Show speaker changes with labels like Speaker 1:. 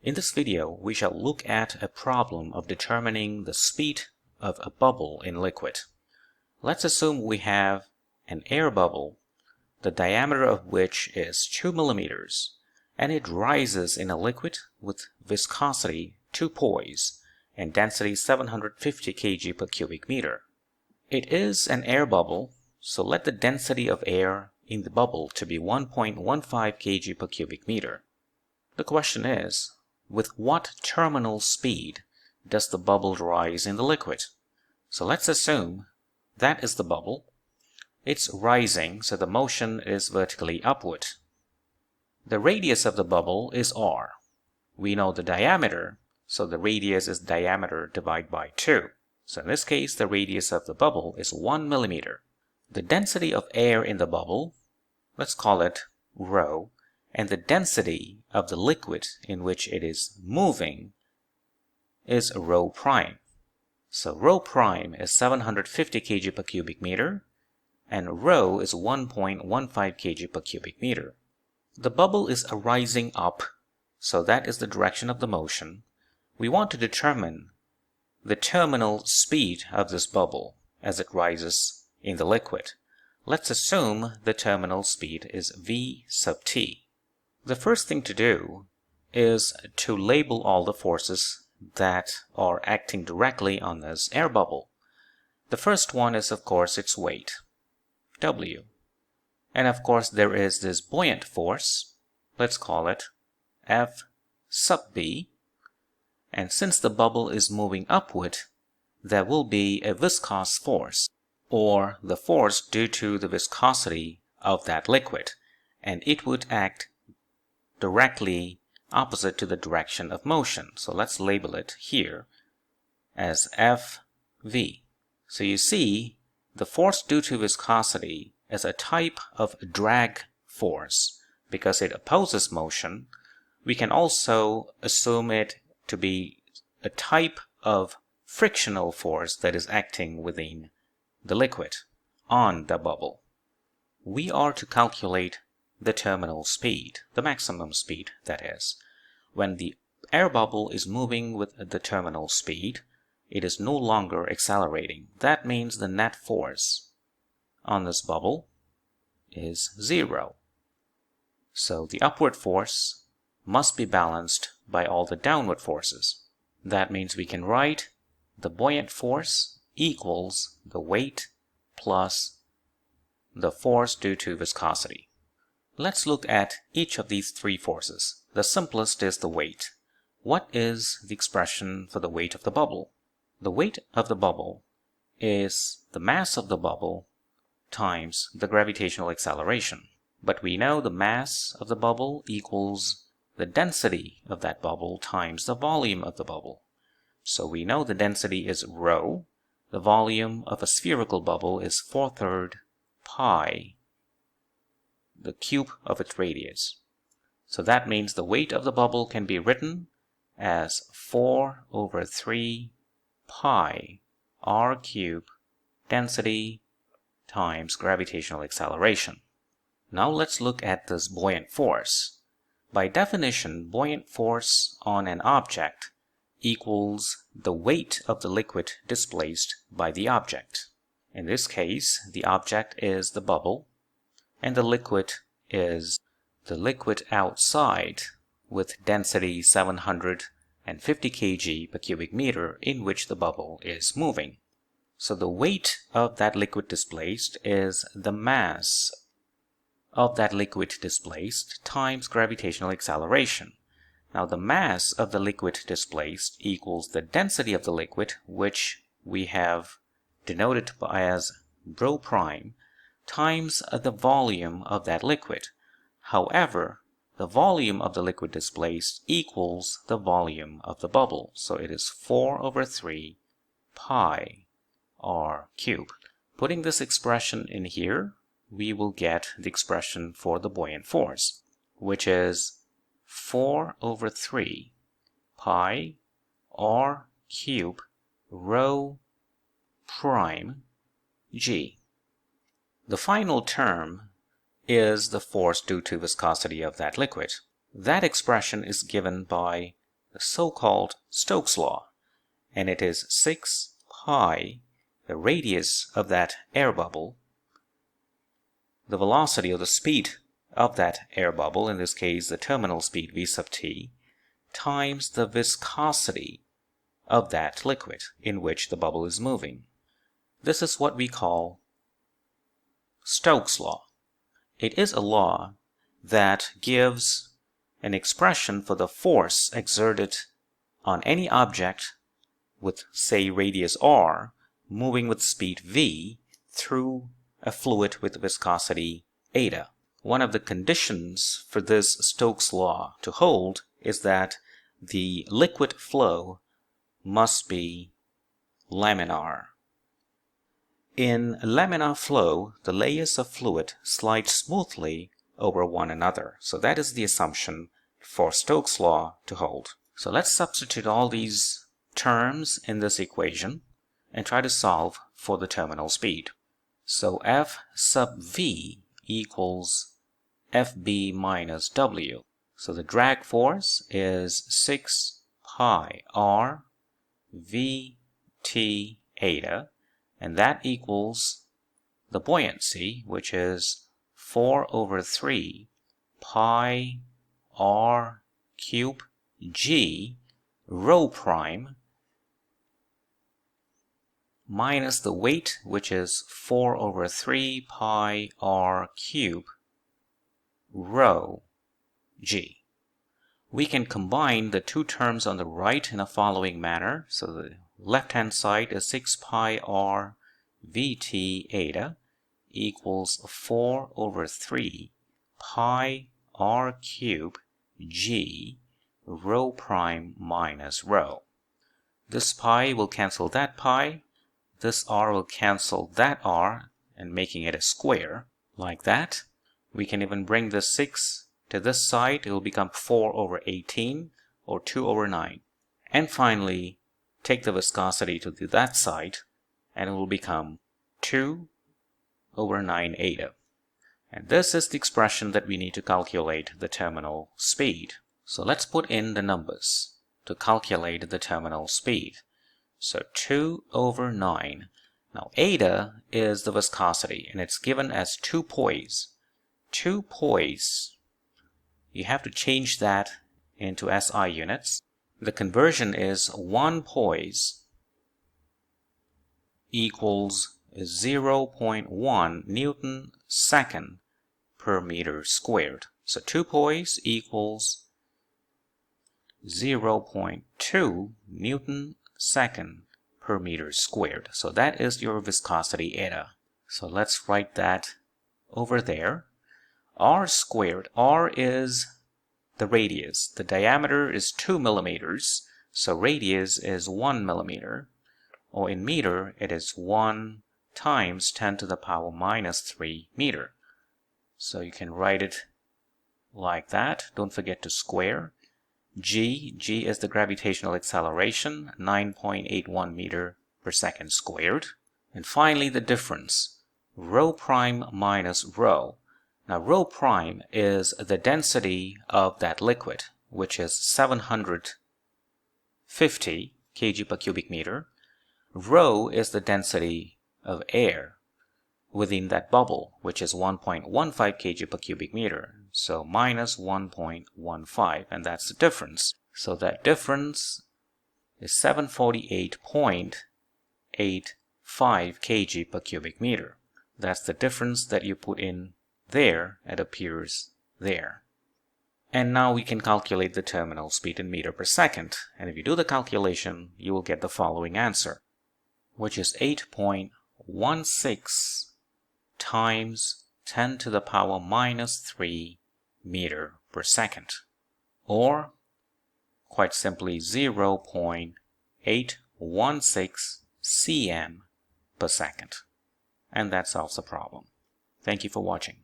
Speaker 1: In this video, we shall look at a problem of determining the speed of a bubble in liquid. Let's assume we have an air bubble, the diameter of which is 2 millimeters, and it rises in a liquid with viscosity 2 poise and density 750 kg per cubic meter. It is an air bubble, so let the density of air in the bubble to be 1.15 kg per cubic meter. The question is, with what terminal speed does the bubble rise in the liquid? So let's assume that is the bubble. It's rising, so the motion is vertically upward. The radius of the bubble is r. We know the diameter, so the radius is diameter divided by 2. So in this case, the radius of the bubble is 1 millimeter. The density of air in the bubble, let's call it rho, and the density of the liquid in which it is moving is rho prime. So rho prime is 750 kg per cubic meter, and rho is 1.15 kg per cubic meter. The bubble is rising up, so that is the direction of the motion. We want to determine the terminal speed of this bubble as it rises in the liquid. Let's assume the terminal speed is v sub t. The first thing to do is to label all the forces that are acting directly on this air bubble. The first one is, of course, its weight, W. And of course, there is this buoyant force. Let's call it F sub B. And since the bubble is moving upward, there will be a viscous force, or the force due to the viscosity of that liquid, and it would act directly opposite to the direction of motion. So let's label it here as Fv. So you see, the force due to viscosity is a type of drag force because it opposes motion. We can also assume it to be a type of frictional force that is acting within the liquid on the bubble. We are to calculate the terminal speed, the maximum speed, that is. When the air bubble is moving with the terminal speed, it is no longer accelerating. That means the net force on this bubble is 0. So the upward force must be balanced by all the downward forces. That means we can write the buoyant force equals the weight plus the force due to viscosity. Let's look at each of these three forces. The simplest is the weight. What is the expression for the weight of the bubble? The weight of the bubble is the mass of the bubble times the gravitational acceleration. But we know the mass of the bubble equals the density of that bubble times the volume of the bubble. So we know the density is rho. The volume of a spherical bubble is 4/3 pi, the cube of its radius. So that means the weight of the bubble can be written as 4/3 pi r cube density times gravitational acceleration. Now let's look at this buoyant force. By definition, buoyant force on an object equals the weight of the liquid displaced by the object. In this case, the object is the bubble, and the liquid is the liquid outside with density 750 kg per cubic meter in which the bubble is moving. So the weight of that liquid displaced is the mass of that liquid displaced times gravitational acceleration. Now the mass of the liquid displaced equals the density of the liquid, which we have denoted as rho prime, times the volume of that liquid. However, the volume of the liquid displaced equals the volume of the bubble, so it is 4/3 pi r cubed. Putting this expression in here, we will get the expression for the buoyant force, which is 4/3 pi r cubed rho prime g. The final term is the force due to viscosity of that liquid. That expression is given by the so-called Stokes law, and it is 6 pi, the radius of that air bubble, the velocity or the speed of that air bubble, in this case the terminal speed v sub t, times the viscosity of that liquid in which the bubble is moving. This is what we call Stokes law. It is a law that gives an expression for the force exerted on any object with, say, radius r moving with speed v through a fluid with viscosity eta. One of the conditions for this Stokes law to hold is that the liquid flow must be laminar. In laminar flow, the layers of fluid slide smoothly over one another. So that is the assumption for Stokes law to hold. So let's substitute all these terms in this equation and try to solve for the terminal speed. So F sub v equals Fb minus W. So the drag force is 6 pi r v t eta, and that equals the buoyancy, which is 4 over 3 pi r cube g rho prime minus the weight, which is 4 over 3 pi r cube rho g. We can combine the two terms on the right in a following manner. So the left-hand side is 6 pi r vt eta equals 4 over 3 pi r cube g rho prime minus rho. This pi will cancel that pi. This r will cancel that r, and making it a square like that. We can even bring the 6 to this side. It will become 4 over 18 or 2 over 9. And finally, take the viscosity to that side and it will become 2 over 9 eta. And this is the expression that we need to calculate the terminal speed. So let's put in the numbers to calculate the terminal speed. So 2 over 9. Now eta is the viscosity and it's given as 2 poise. 2 poise, you have to change that into SI units. The conversion is 1 poise equals 0.1 Newton second per meter squared. So 2 poise equals 0.2 Newton second per meter squared. So that is your viscosity eta. So let's write that over there. R squared, R is the radius. The diameter is 2 millimeters, so radius is 1 millimeter, or in meter it is 1 times 10 to the power minus 3 meter. So you can write it like that. Don't forget to square. G is the gravitational acceleration, 9.81 meter per second squared. And finally the difference, rho prime minus rho. Now rho prime is the density of that liquid, which is 750 kg per cubic meter. Rho is the density of air within that bubble, which is 1.15 kg per cubic meter. So minus 1.15, and that's the difference. So that difference is 748.85 kg per cubic meter. That's the difference that you put in there. It appears there. And now we can calculate the terminal speed in meter per second. And if you do the calculation, you will get the following answer, which is 8.16 times 10 to the power minus 3 meter per second. Or, quite simply, 0.816 cm per second. And that solves the problem. Thank you for watching.